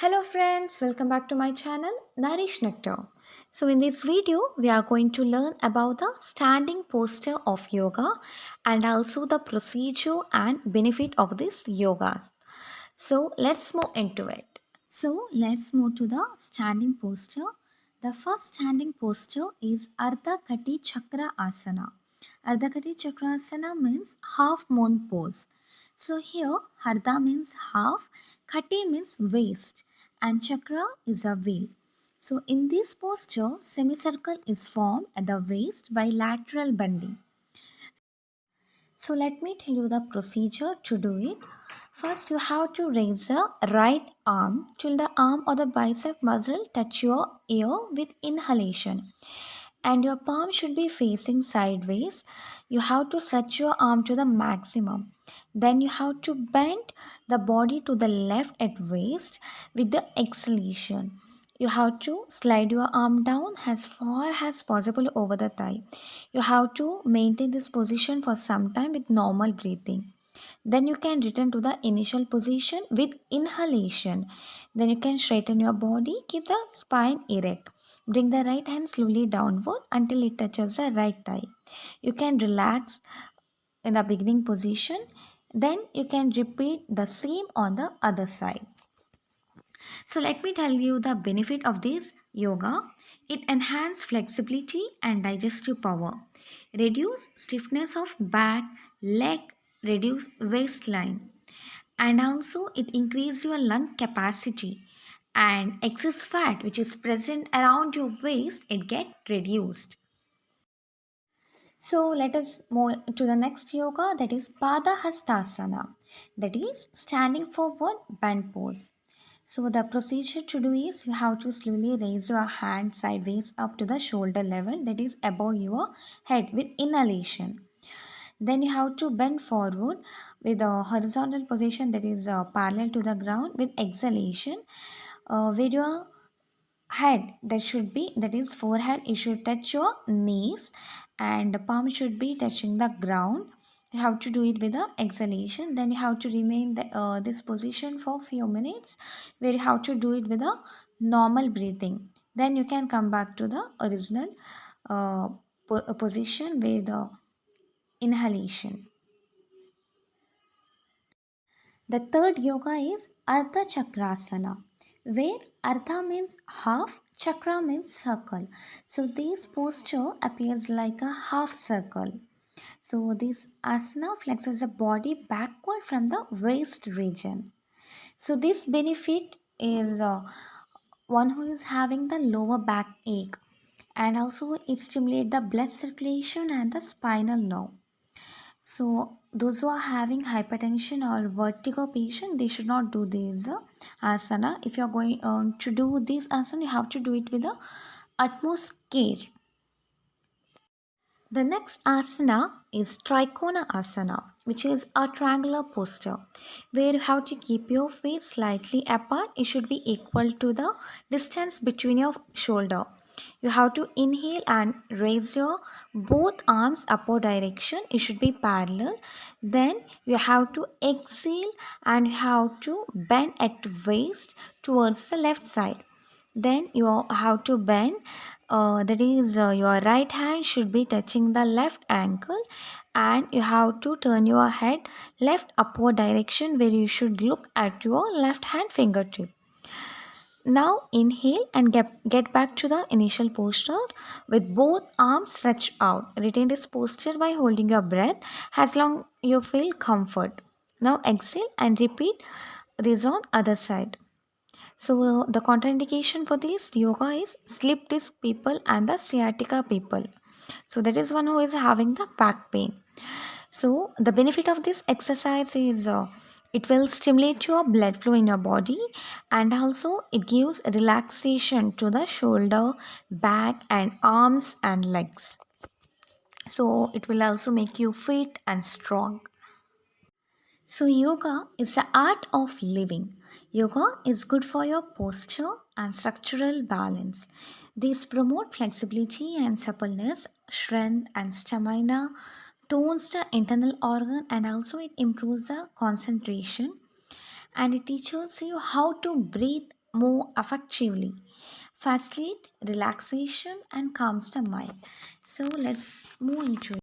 Hello friends, welcome back to my channel Nourish Nectar. So in this video we are going to learn about the standing posture of yoga and also the procedure and benefit of this yoga. So let's move into it. So let's move to the standing posture. The first standing posture is Ardha Kati Chakra Asana. Ardha Kati Chakra Asana means half moon pose. So here Ardha means half, Kati means waist, and Chakra is a wheel. So in this posture, semicircle is formed at the waist by lateral bending. So let me tell you the procedure to do it. First, you have to raise the right arm till the arm or the bicep muscle touch your ear with inhalation. And your palm should be facing sideways. You have to stretch your arm to the maximum. Then you have to bend the body to the left at waist with the exhalation. You have to slide your arm down as far as possible over the thigh. You have to maintain this position for some time with normal breathing. Then you can return to the initial position with inhalation. Then you can straighten your body, keep the spine erect. Bring the right hand slowly downward until it touches the right thigh. You can relax in the beginning position. Then you can repeat the same on the other side. So let me tell you the benefit of this yoga. It enhances flexibility and digestive power, reduce stiffness of back, leg, reduce waistline, and also it increase your lung capacity and excess fat which is present around your waist it get reduced. So let us move to the next yoga, that is Pada Hastasana, that is standing forward bend pose. So the procedure to do is you have to slowly raise your hand sideways up to the shoulder level, that is above your head with inhalation. Then you have to bend forward with a horizontal position, that is parallel to the ground with exhalation, where your head that should be, that is forehead, it should touch your knees and the palm should be touching the ground. You have to do it with the exhalation. Then you have to remain this position for few minutes, where you have to do it with a normal breathing. Then you can come back to the original position with the inhalation. The third yoga is Ardha Chakrasana, where Ardha means half, Chakra means circle. So this posture appears like a half circle. So this asana flexes the body backward from the waist region. So this benefit is one who is having the lower back ache, and also it stimulates the blood circulation and the spinal nerve. So those who are having hypertension or vertigo patient, they should not do this asana. If you are going to do this asana, you have to do it with the utmost care. The next asana is Trikona Asana, which is a triangular posture where you have to keep your feet slightly apart. It should be equal to the distance between your shoulder. You have to inhale and raise your both arms upward direction. It should be parallel. Then you have to exhale and you have to bend at waist towards the left side. Then you have to bend, that is your right hand should be touching the left ankle, and you have to turn your head left upward direction, where you should look at your left hand fingertip. Now inhale and get back to the initial posture with both arms stretched out. Retain this posture by holding your breath as long you feel comfort. Now exhale and repeat this on other side. So the contraindication for this yoga is slip disc people and the sciatica people. So that is one who is having the back pain. So the benefit of this exercise is it will stimulate your blood flow in your body, and also it gives relaxation to the shoulder, back and arms and legs. So it will also make you fit and strong. So, yoga is the art of living. Yoga is good for your posture and structural balance. These promote flexibility and suppleness, strength and stamina, tones the internal organ, and also it improves the concentration, and it teaches you how to breathe more effectively, facilitate relaxation and calms the mind. So let's move into